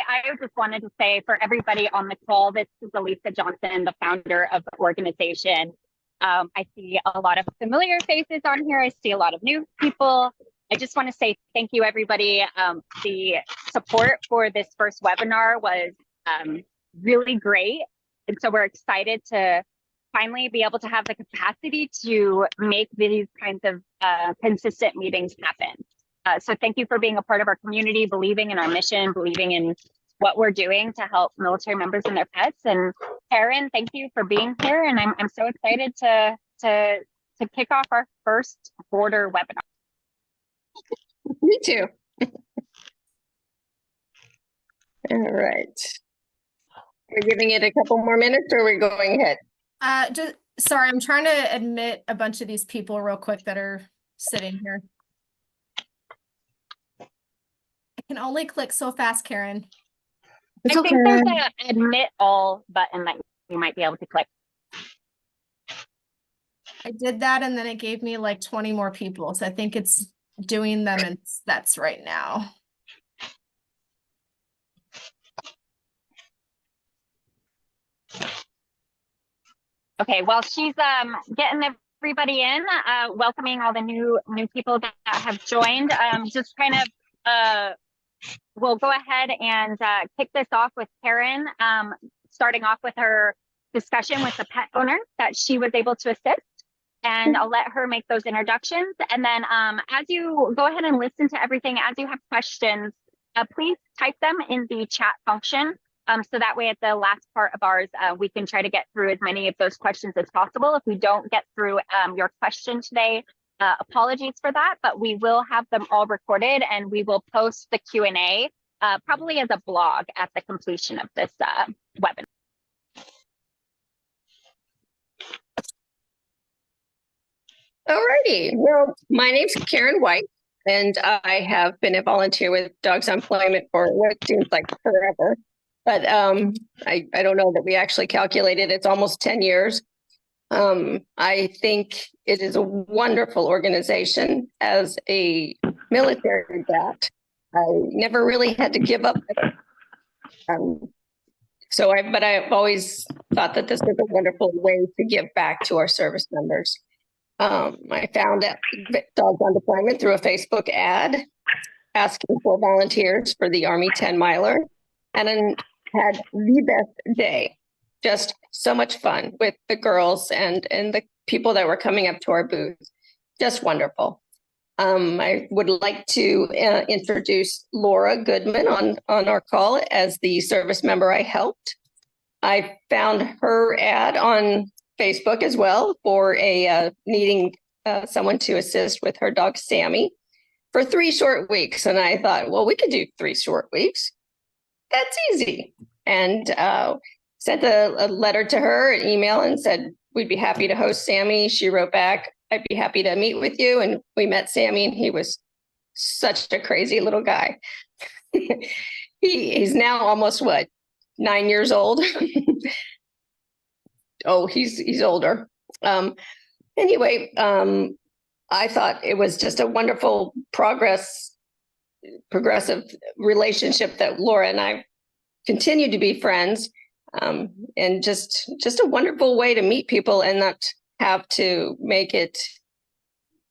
I just wanted to say for everybody on the call, this is Elisa Johnson, the founder of the organization. I see a lot of familiar faces on here. I see a lot of new people. I just want to say thank you, everybody. The support for this first webinar was really great. And so we're excited to finally be able to have the capacity to make these kinds of consistent meetings happen. So thank you for being a part of our community, believing in our mission, believing in what we're doing to help military members and their pets. And Karen, thank you for being here. And I'm so excited to kick off our first border webinar. Me too. All right. We're giving it a couple more minutes, or we're going ahead? Sorry, I'm trying to admit a bunch of these people real quick that are sitting here. I can only click so fast, Karen. I think there's an admit all button that you might be able to click. I did that and then it gave me like 20 more people. So I think it's doing them and that's right now. Okay, while she's getting everybody in, welcoming all the new people that have joined, just kind of we'll go ahead and kick this off with Karen, starting off with her discussion with the pet owner that she was able to assist. And I'll let her make those introductions. And then as you go ahead and listen to everything, as you have questions, please type them in the chat function. So that way at the last part of ours, we can try to get through as many of those questions as possible. If we don't get through your question today, apologies for that, but we will have them all recorded and we will post the Q&A probably as a blog at the completion of this webinar. Alrighty, well, my name's Karen White, and I have been a volunteer with DogsonDeployment for what seems like forever. But I don't know that we actually calculated. It's almost 10 years. I think it is a wonderful organization. As a military brat, I never really had to give up. But I've always thought that this was a wonderful way to give back to our service members. I found DogsonDeployment through a Facebook ad asking for volunteers for the Army 10 miler, and then had the best day. Just so much fun with the girls and the people that were coming up to our booth. Just wonderful. I would like to introduce Laura Goodman on our call as the service member I helped. I found her ad on Facebook as well for a needing someone to assist with her dog Sammy for 3 short weeks. And I thought, well, we could do 3 short weeks. That's easy. And sent a letter to her, an email, and said, we'd be happy to host Sammy. She wrote back, I'd be happy to meet with you. And we met Sammy, and he was such a crazy little guy. He's now almost, 9 years old? Oh, he's older. Anyway, I thought it was just a wonderful progressive relationship that Laura and I continue to be friends, and just a wonderful way to meet people and not have to make it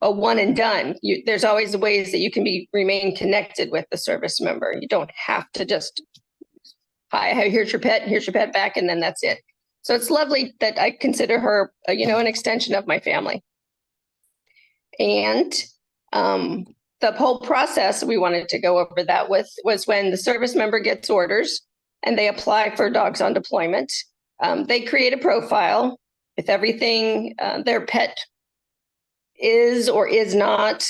a one and done. There's always ways that you can remain connected with the service member. You don't have to just, hi, here's your pet back, and then that's it. So it's lovely that I consider her, an extension of my family. And the whole process we wanted to go over that with was when the service member gets orders and they apply for DogsonDeployment. They create a profile with everything their pet is or is not,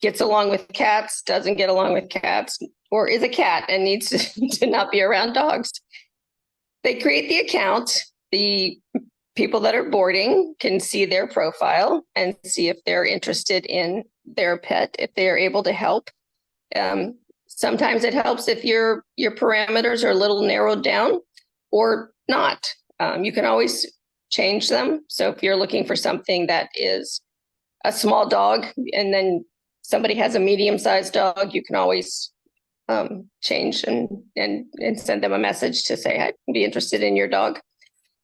gets along with cats, doesn't get along with cats, or is a cat and needs to not be around dogs. They create the account. The people that are boarding can see their profile and see if they're interested in their pet, if they are able to help. Sometimes it helps if your parameters are a little narrowed down or not. You can always change them. So if you're looking for something that is a small dog and then somebody has a medium-sized dog, you can always change and send them a message to say, I'd be interested in your dog.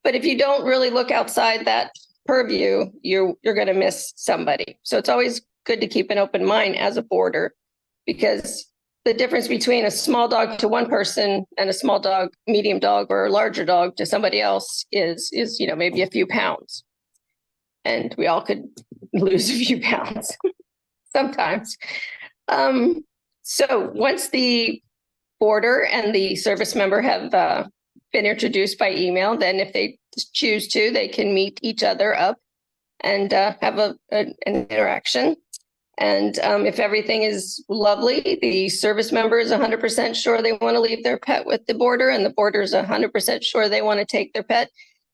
But if you don't really look outside that purview, you're going to miss somebody. So it's always good to keep an open mind as a boarder, because the difference between a small dog to one person and a small dog, medium dog, or a larger dog to somebody else is maybe a few pounds. And we all could lose a few pounds sometimes. So once the boarder and the service member have been introduced by email, then if they choose to, they can meet each other up and have an interaction. And if everything is lovely, the service member is 100% sure they want to leave their pet with the boarder, and the boarder is 100% sure they want to take their pet.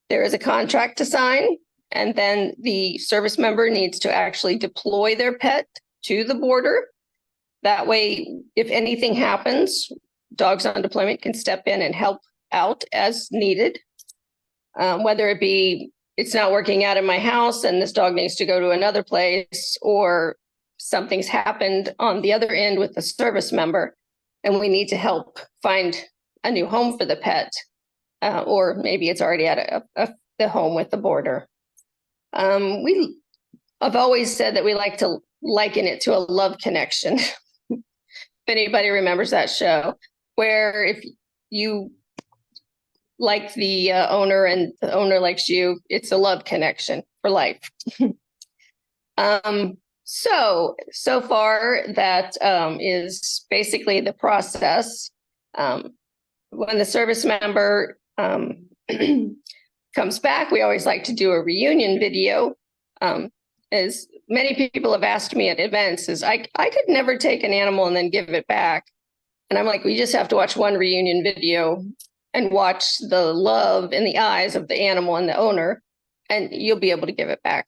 There is a contract to sign, and then the service member needs to actually deploy their pet to the boarder. That way, if anything happens, Dogs on Deployment can step in and help out as needed. Whether it be it's not working out in my house and this dog needs to go to another place, or something's happened on the other end with the service member and we need to help find a new home for the pet, or maybe it's already at the home with the boarder. I've always said that we like to liken it to a love connection. If anybody remembers that show, where if you like the owner and the owner likes you, it's a love connection for life. So far that is basically the process. When the service member comes back, we always like to do a reunion video. As many people have asked me at events, is I could never take an animal and then give it back. And I'm like, we just have to watch one reunion video and watch the love in the eyes of the animal and the owner, and you'll be able to give it back.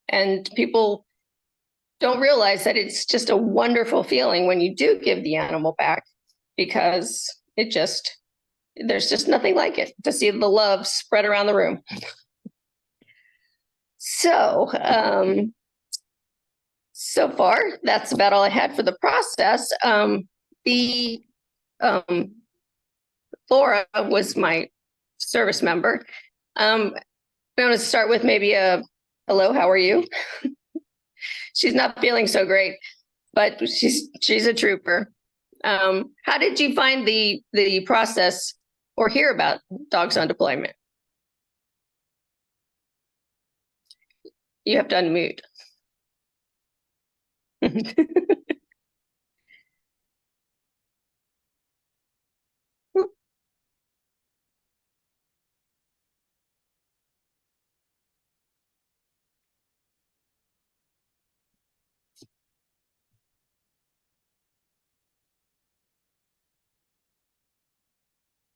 And people don't realize that it's just a wonderful feeling when you do give the animal back, because there's just nothing like it to see the love spread around the room. So, so far, that's about all I had for the process. Laura was my service member. I'm going to start with maybe a hello, how are you? She's not feeling so great, but she's a trooper. How did you find the process or hear about Dogs on Deployment? You have to unmute.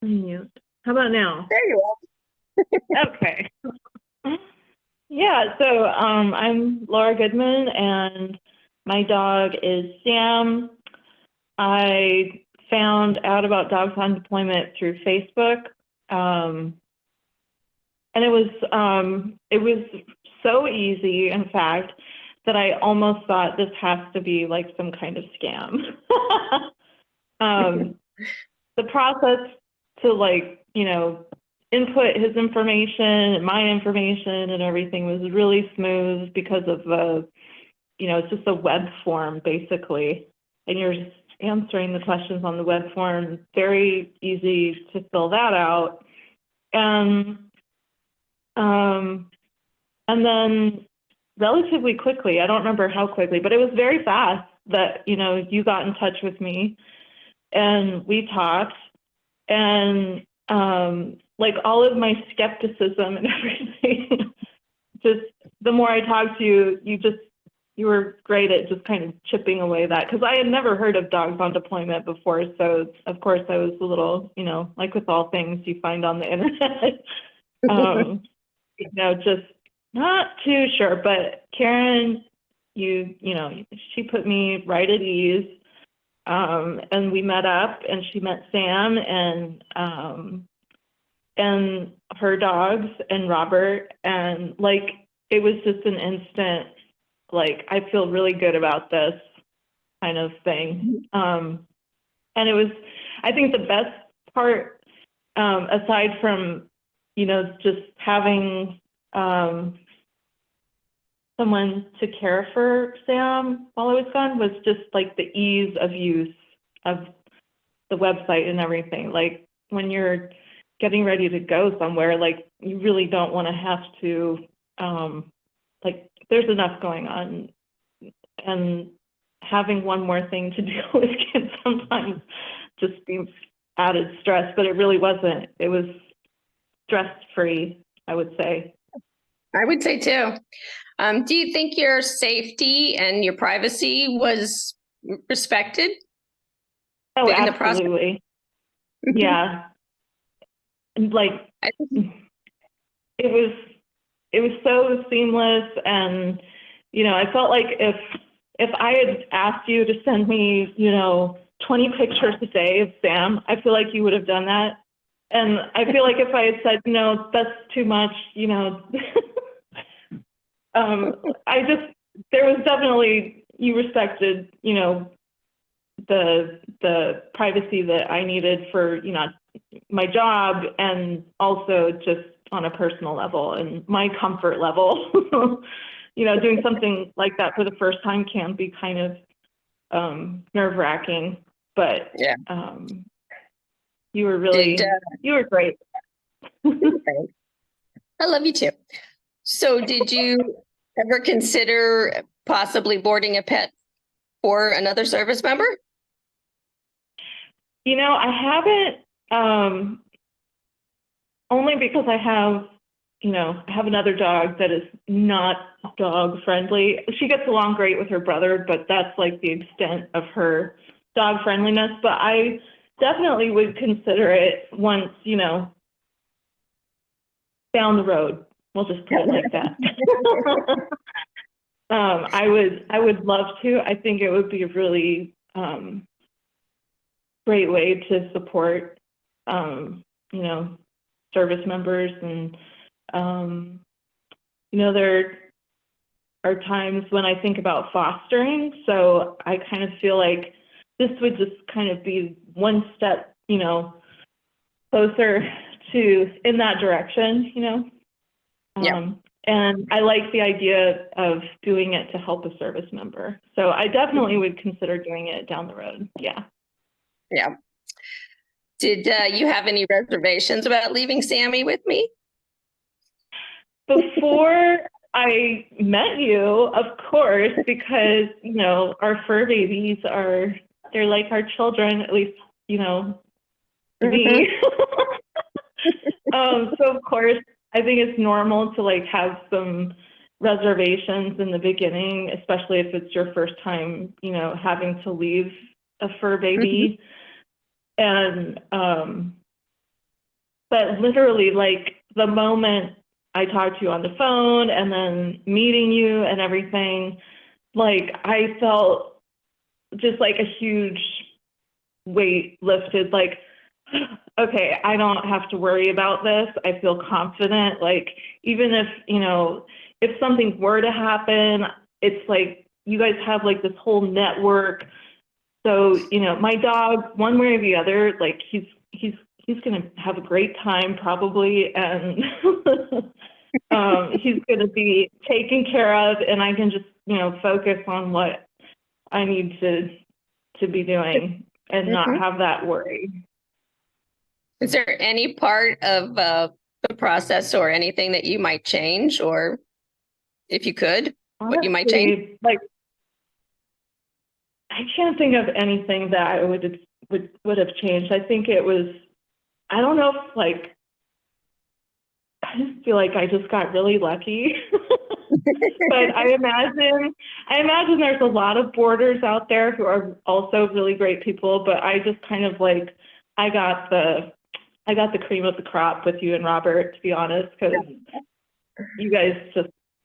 Mute. How about now? There you are. Okay. Yeah, so I'm Laura Goodman and my dog is Sam. I found out about Dogs on Deployment through Facebook. And it was so easy, in fact, that I almost thought this has to be like some kind of scam. The process to input his information and my information and everything was really smooth because of it's just a web form basically, and you're just answering the questions on the web form. Very easy to fill that out, and then relatively quickly, I don't remember how quickly, but it was very fast that you got in touch with me and we talked, and all of my skepticism and everything, just the more I talked to you, you were great at just kind of chipping away that, because I had never heard of Dogs on Deployment before. So of course I was a little, like with all things you find on the internet, just not too sure. But Karen, she put me right at ease. And we met up and she met Sam and her dogs and Robert, and it was just an instant, I feel really good about this kind of thing. And it was, I think the best part, aside from, you know, just having someone to care for Sam while I was gone, was just like the ease of use of the website and everything. Like when you're getting ready to go somewhere, like you really don't want to have to, like there's enough going on, and having one more thing to deal with can sometimes just be added stress, but it really wasn't. It was stress-free, I would say. I would say too. Do you think your safety and your privacy was respected? Oh, in the process? absolutely. Yeah. And like it was so seamless, and you know, I felt like if I had asked you to send me, you know, 20 pictures a day of Sam, I feel like you would have done that. And I feel like if I had said, no, that's too much, you know, there was definitely, you respected, you know, the privacy that I needed for, you know, my job, and also just on a personal level and my comfort level. You know, doing something like that for the first time can be kind of nerve-wracking, but yeah, you were really, you were great. I love you too. So did you ever consider possibly boarding a pet for another service member? You know, I haven't, only because I have, you know, I have another dog that is not dog friendly. She gets along great with her brother, but that's like the extent of her dog friendliness. But I definitely would consider it once, you know, down the road. We'll just put it like that. I would love to. I think it would be a really great way to support, you know, service members. And, you know, there are times when I think about fostering. So I kind of feel like this would just kind of be one step, you know, closer to in that direction, you know. Yeah. And I like the idea of doing it to help a service member. So I definitely would consider doing it down the road. Yeah. Yeah. Did you have any reservations about leaving Sammy with me? Before I met you, of course, because, you know, our fur babies they're like our children, at least, you know, me. So of course, I think it's normal to like have some reservations in the beginning, especially if it's your first time, you know, having to leave a fur baby. And, but literally like the moment I talked to you on the phone and then meeting you and everything, like I felt just like a huge weight lifted, like, okay, I don't have to worry about this. I feel confident. Like, even if, you know, if something were to happen, it's like you guys have like this whole network. So, you know, my dog, one way or the other, like he's going to have a great time probably. And he's going to be taken care of, and I can just, you know, focus on what I need to be doing and not have that worry. Is there any part of the process or anything that you might change, or if you could, Honestly, what you might change? Like, I can't think of anything that I would have changed. I think it was, I don't know if like, I just feel like I just got really lucky. But I imagine there's a lot of boarders out there who are also really great people, but I just kind of like, I got the cream of the crop with you and Robert, to be honest, because you guys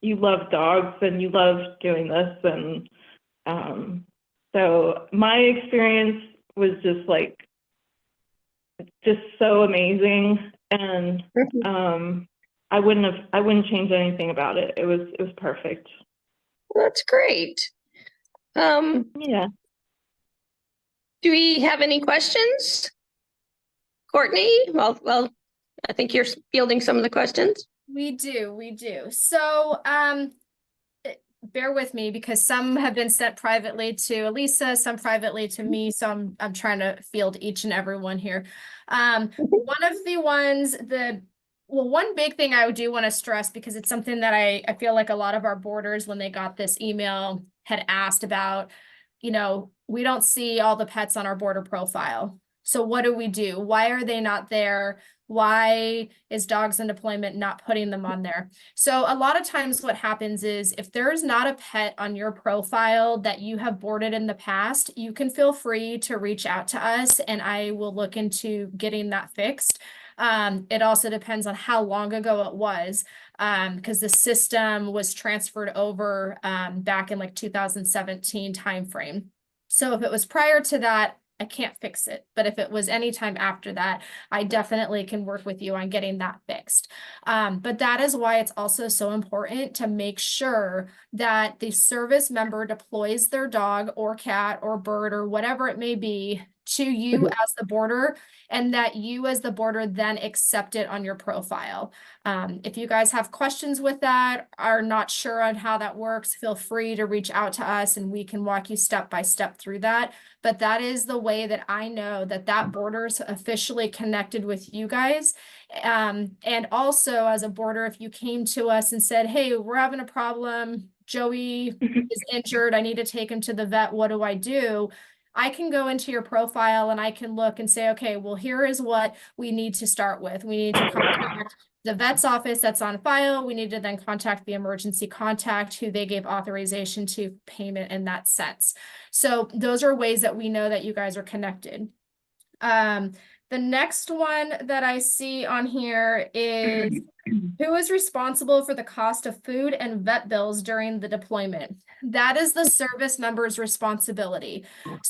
you love dogs and you love doing this. And so my experience was just so amazing. And I wouldn't change anything about it. It was perfect. That's great. Yeah. Do we have any questions? Courtney? Well, I think you're fielding some of the questions. We do. So, bear with me because some have been sent privately to Elisa, some privately to me. So I'm trying to field each and every one here. One of the ones, one big thing I do want to stress, because it's something that I feel like a lot of our boarders, when they got this email, had asked about, we don't see all the pets on our boarder profile. So what do we do? Why are they not there? Why is DogsonDeployment not putting them on there? So a lot of times what happens is if there's not a pet on your profile that you have boarded in the past, you can feel free to reach out to us and I will look into getting that fixed. It also depends on how long ago it was, because the system was transferred over back in like 2017 timeframe. So if it was prior to that, I can't fix it. But if it was any time after that, I definitely can work with you on getting that fixed. But that is why it's also so important to make sure that the service member deploys their dog or cat or bird or whatever it may be to you as the boarder, and that you as the boarder then accept it on your profile. If you guys have questions with that, are not sure on how that works, feel free to reach out to us and we can walk you step by step through that. But that is the way that I know that that boarder is officially connected with you guys. And also as a boarder, if you came to us and said, hey, we're having a problem, Joey is injured, I need to take him to the vet, what do I do? I can go into your profile and I can look and say, okay, well, here is what we need to start with. We need to contact the vet's office that's on file. We need to then contact the emergency contact who they gave authorization to payment in that sense. So those are ways that we know that you guys are connected. The next one that I see on here is who is responsible for the cost of food and vet bills during the deployment? That is the service member's responsibility.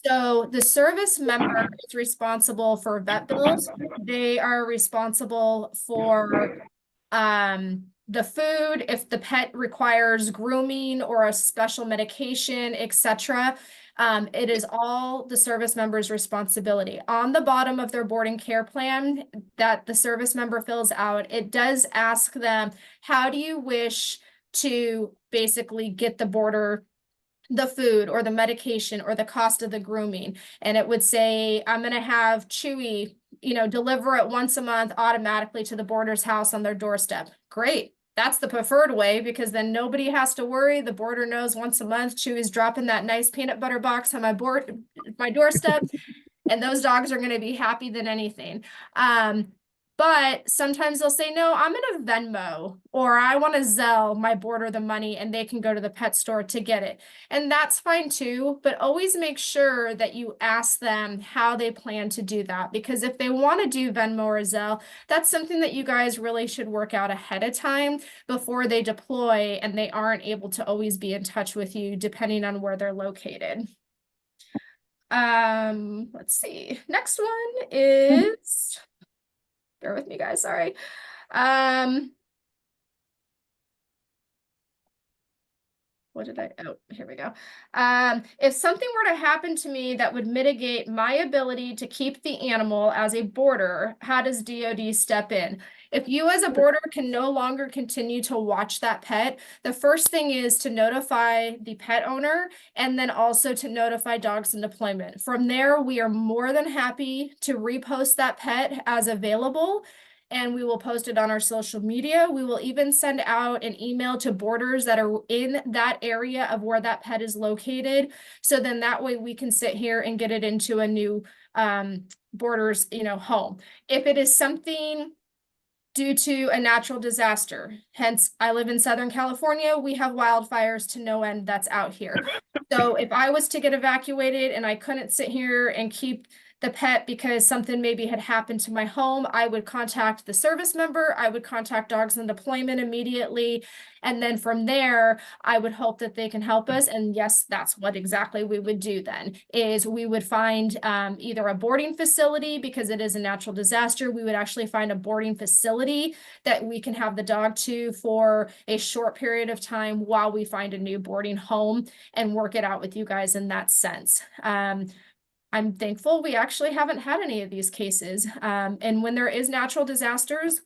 So the service member is responsible for vet bills. They are responsible for the food, if the pet requires grooming or a special medication, etc. It is all the service member's responsibility. On the bottom of their boarding care plan that the service member fills out, it does ask them, how do you wish to basically get the boarder the food or the medication or the cost of the grooming? And it would say, I'm going to have Chewy, deliver it once a month automatically to the boarder's house on their doorstep. Great. That's the preferred way, because then nobody has to worry. The boarder knows once a month Chewy's dropping that nice peanut butter box on my doorstep, and those dogs are going to be happy than anything. But sometimes they'll say, no, I'm going to Venmo, or I want to Zelle my boarder the money and they can go to the pet store to get it. And that's fine too, but always make sure that you ask them how they plan to do that. Because if they want to do Venmo or Zelle, that's something that you guys really should work out ahead of time before they deploy, and they aren't able to always be in touch with you depending on where they're located. Let's see. Next one is... Bear with me, guys. Sorry. What did I, oh, here we go. If something were to happen to me that would mitigate my ability to keep the animal as a boarder, how does DoD step in? If you as a boarder can no longer continue to watch that pet, the first thing is to notify the pet owner and then also to notify DogsonDeployment. From there, we are more than happy to repost that pet as available, and we will post it on our social media. We will even send out an email to boarders that are in that area of where that pet is located. So then that way we can sit here and get it into a new boarder's, home. If it is something due to a natural disaster, hence I live in Southern California, we have wildfires to no end that's out here. So if I was to get evacuated and I couldn't sit here and keep the pet because something maybe had happened to my home, I would contact the service member, I would contact DogsonDeployment immediately, and then from there, I would hope that they can help us. And yes, that's what exactly we would do then, is we would find either a boarding facility, because it is a natural disaster, we would actually find a boarding facility that we can have the dog to for a short period of time while we find a new boarding home and work it out with you guys in that sense. I'm thankful we actually haven't had any of these cases. And when there is natural disasters,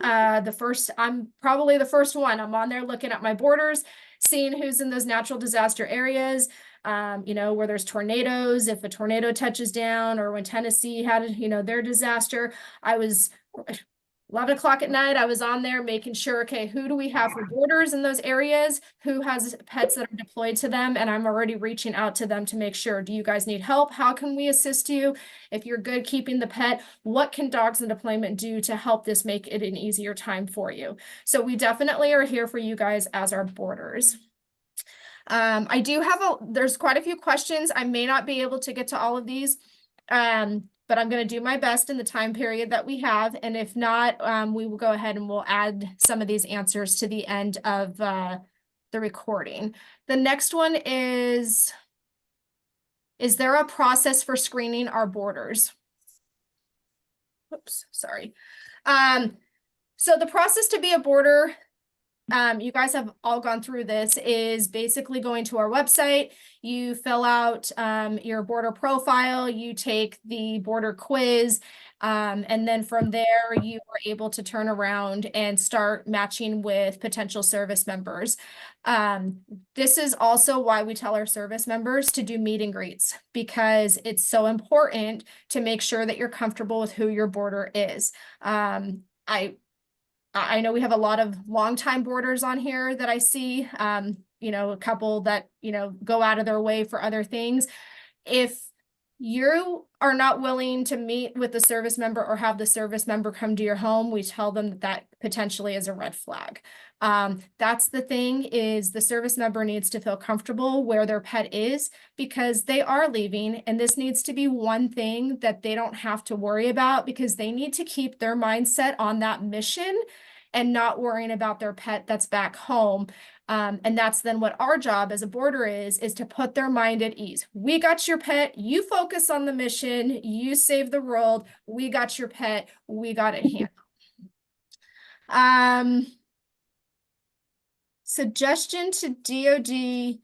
I'm probably the first one. I'm on there looking at my boarders, seeing who's in those natural disaster areas, where there's tornadoes, if a tornado touches down, or when Tennessee had, their disaster. I was 11 o'clock at night, I was on there making sure, okay, who do we have for boarders in those areas? Who has pets that are deployed to them? And I'm already reaching out to them to make sure, do you guys need help? How can we assist you? If you're good keeping the pet, what can Dogs in Deployment do to help this make it an easier time for you? So we definitely are here for you guys as our boarders. I do have there's quite a few questions. I may not be able to get to all of these. But I'm going to do my best in the time period that we have. And if not, we will go ahead and we'll add some of these answers to the end of the recording. The next one is there a process for screening our boarders? Oops, sorry. So the process to be a boarder, you guys have all gone through this, is basically going to our website. You fill out your boarder profile, you take the boarder quiz, and then from there you are able to turn around and start matching with potential service members. This is also why we tell our service members to do meet and greets, because it's so important to make sure that you're comfortable with who your boarder is. I know we have a lot of longtime boarders on here that I see, a couple that, go out of their way for other things. If you are not willing to meet with the service member or have the service member come to your home, we tell them that potentially is a red flag. That's the thing, is the service member needs to feel comfortable where their pet is, because they are leaving, and this needs to be one thing that they don't have to worry about, because they need to keep their mindset on that mission and not worrying about their pet that's back home. And that's then what our job as a boarder is to put their mind at ease. We got your pet, you focus on the mission, you save the world, we got your pet, we got it handled. Suggestion to DoD: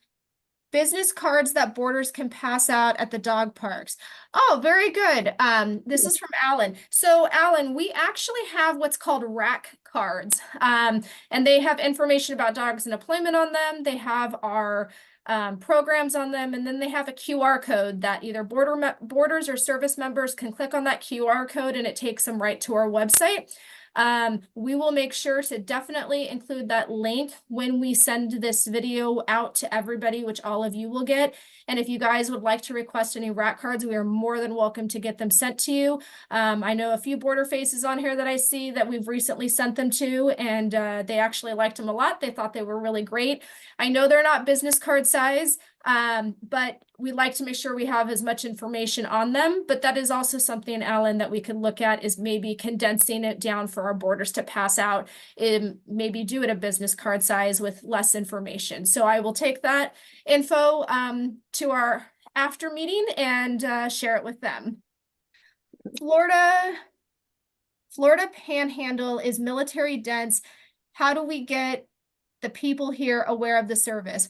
business cards that boarders can pass out at the dog parks. Oh, very good. This is from Alan. So Alan, we actually have what's called rack cards, and they have information about Dogs in Deployment on them. They have our programs on them, and then they have a QR code that either boarders or service members can click on that QR code, and it takes them right to our website. We will make sure to definitely include that link when we send this video out to everybody, which all of you will get. And if you guys would like to request any rack cards, we are more than welcome to get them sent to you. I know a few boarder faces on here that I see that we've recently sent them to, and they actually liked them a lot. They thought they were really great. I know they're not business card size, but we like to make sure we have as much information on them. But that is also something, Alan, that we could look at, is maybe condensing it down for our boarders to pass out, and maybe do it a business card size with less information. So I will take that info to our after meeting and share it with them. Florida Panhandle is military dense. How do we get the people here aware of the service?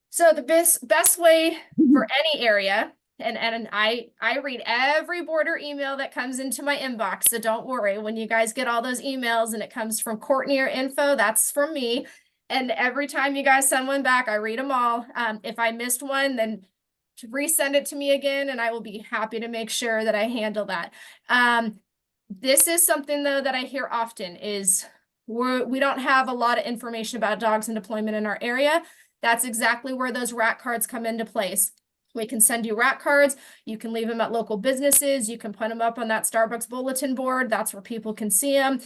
So the best way for any area, and I read every boarder email that comes into my inbox, so don't worry when you guys get all those emails and it comes from Courtney or info, that's from me. And every time you guys send one back, I read them all. If I missed one, then resend it to me again, and I will be happy to make sure that I handle that. This is something though that I hear often, is we don't have a lot of information about Dogs in Deployment in our area. That's exactly where those rack cards come into place. We can send you rack cards. You can leave them at local businesses. You can put them up on that Starbucks bulletin board. That's where people can see them.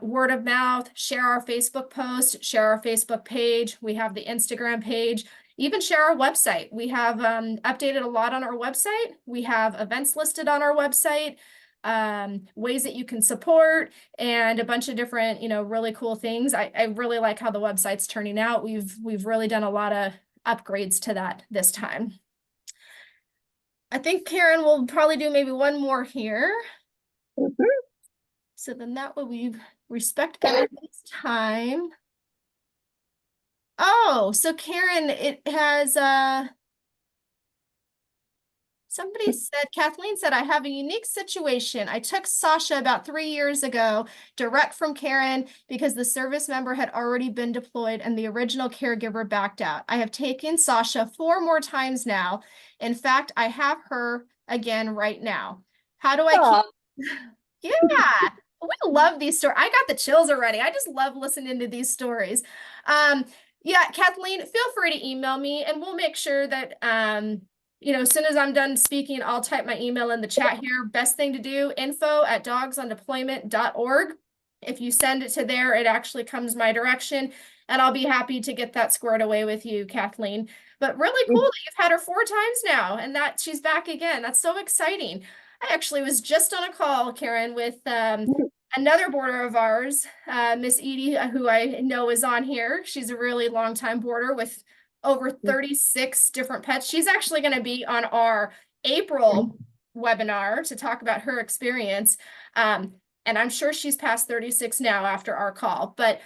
Word of mouth, share our Facebook post, share our Facebook page. We have the Instagram page. Even share our website. We have updated a lot on our website. We have events listed on our website, ways that you can support, and a bunch of different, really cool things. I really like how the website's turning out. We've really done a lot of upgrades to that this time. I think Karen will probably do maybe one more here. Mhm. So then that way we respect everybody's time. Oh, so Karen, it has Somebody said, Kathleen said, I have a unique situation. I took Sasha about 3 years ago, direct from Karen, because the service member had already been deployed and the original caregiver backed out. I have taken Sasha 4 more times now. In fact, I have her again right now. How do I keep? Yeah, we love these stories. I got the chills already. I just love listening to these stories. Yeah, Kathleen, feel free to email me and we'll make sure that as soon as I'm done speaking, I'll type my email in the chat here. Best thing to do, info@DogsonDeployment.org. If you send it to there, it actually comes my direction, and I'll be happy to get that squared away with you, Kathleen. But really cool that you've had her 4 times now and that she's back again. That's so exciting. I actually was just on a call, Karen, with another boarder of ours, Miss Edie, who I know is on here. She's a really long time boarder with over 36 different pets. She's actually going to be on our April webinar to talk about her experience. And I'm sure she's past 36 now after our call. But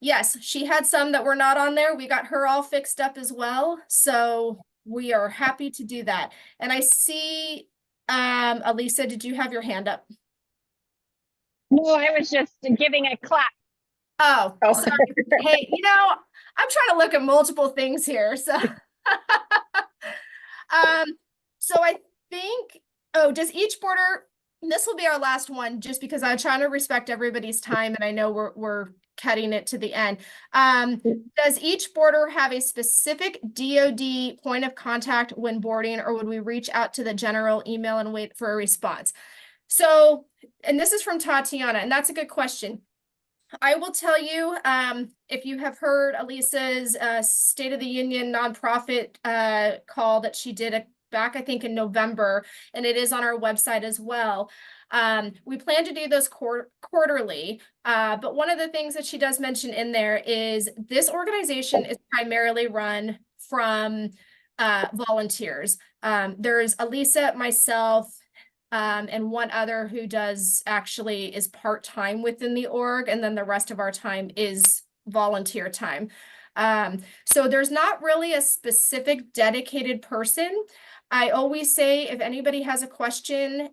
yes, she had some that were not on there. We got her all fixed up as well. So we are happy to do that. And I see, Elisa, did you have your hand up? No, I was just giving a clap. Oh, sorry. Hey, I'm trying to look at multiple things here. So, so I think, does each boarder, this will be our last one, just because I'm trying to respect everybody's time and I know we're cutting it to the end. Does each boarder have a specific DoD point of contact when boarding, or would we reach out to the general email and wait for a response? So, and this is from Tatiana, and that's a good question. I will tell you, if you have heard Elisa's State of the Union nonprofit call that she did back, I think, in November, and it is on our website as well. We plan to do those quarterly, but one of the things that she does mention in there is this organization is primarily run from volunteers. There's Elisa, myself, and one other who is part-time within the org, and then the rest of our time is volunteer time. So there's not really a specific dedicated person. I always say, if anybody has a question,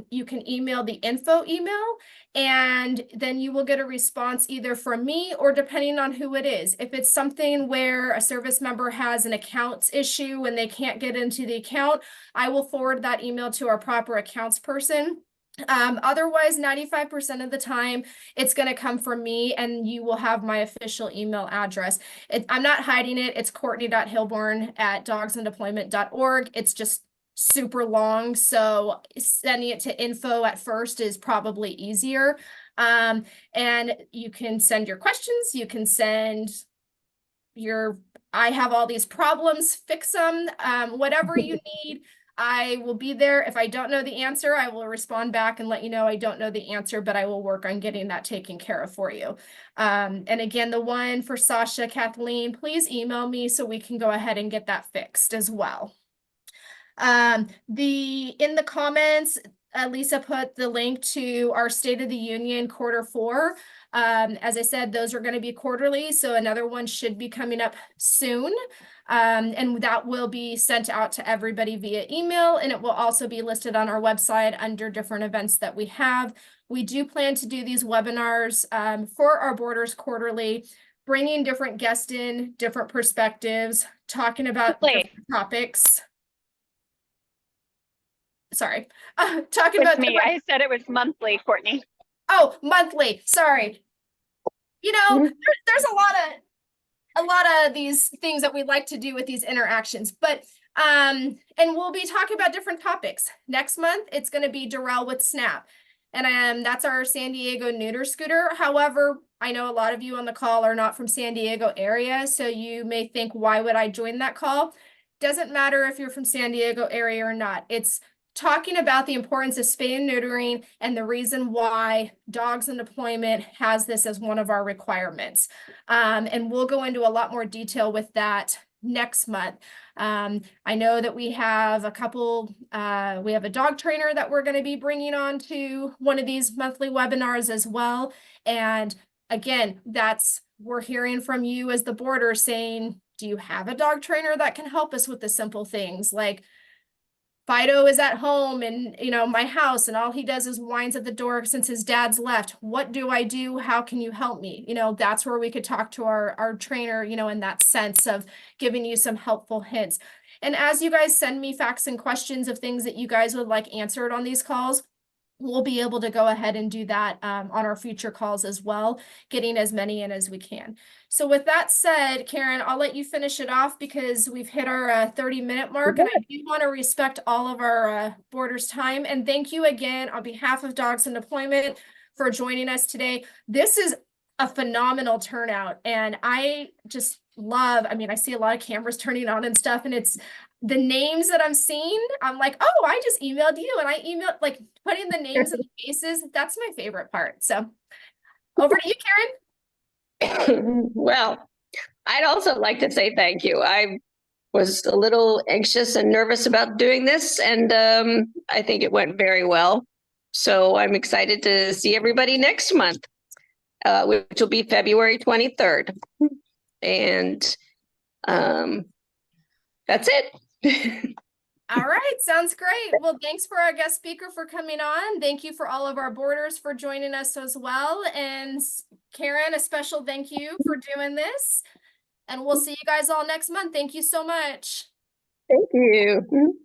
you can email the info email, and then you will get a response either from me or depending on who it is. If it's something where a service member has an accounts issue and they can't get into the account, I will forward that email to our proper accounts person. Otherwise, 95% of the time, it's going to come from me, and you will have my official email address. I'm not hiding it. It's courtney.hilborn@DogsonDeployment.org. It's just super long, so sending it to info at first is probably easier. And you can send your questions. You can send I have all these problems, fix them, whatever you need. I will be there. If I don't know the answer, I will respond back and let you know I don't know the answer, but I will work on getting that taken care of for you. And again, the one for Sasha, Kathleen, please email me so we can go ahead and get that fixed as well. In the comments, Lisa put the link to our State of the Union Q4. As I said, those are going to be quarterly, so another one should be coming up soon. And that will be sent out to everybody via email, and it will also be listed on our website under different events that we have. We do plan to do these webinars for our boarders quarterly, bringing different guests in, different perspectives, talking about different topics. Sorry, talking about me. I said it was monthly, Courtney. Oh, monthly. Sorry. There's a lot of these things that we like to do with these interactions, but and we'll be talking about different topics. Next month, it's going to be Durrell with Snap, and that's our San Diego neuter scooter. However, I know a lot of you on the call are not from San Diego area, so you may think, why would I join that call? Doesn't matter if you're from San Diego area or not. It's talking about the importance of spay and neutering and the reason why Dogs on Deployment has this as one of our requirements. And we'll go into a lot more detail with that next month. I know that we have a dog trainer that we're going to be bringing on to one of these monthly webinars as well. And again, we're hearing from you as the boarder saying, do you have a dog trainer that can help us with the simple things like Fido is at home and, you know, my house, and all he does is whines at the door since his dad's left. What do I do? How can you help me? You know, that's where we could talk to our trainer, you know, in that sense of giving you some helpful hints. And as you guys send me facts and questions of things that you guys would like answered on these calls, we'll be able to go ahead and do that on our future calls as well, getting as many in as we can. So with that said, Karen, I'll let you finish it off because we've hit our 30-minute mark, and I do want to respect all of our boarders' time. And thank you again on behalf of Dogs on Deployment for joining us today. This is a phenomenal turnout, and I just love, I mean, I see a lot of cameras turning on and stuff, and it's the names that I'm seeing. I'm like, oh, I just emailed you, and I emailed, like, putting the names and the faces. That's my favorite part. So over to you, Karen. Well, I'd also like to say thank you. I was a little anxious and nervous about doing this, and I think it went very well. So I'm excited to see everybody next month, which will be February 23rd. And that's it. All right, sounds great. Well, thanks for our guest speaker for coming on. Thank you for all of our boarders for joining us as well. And Karen, a special thank you for doing this. And we'll see you guys all next month. Thank you so much. Thank you.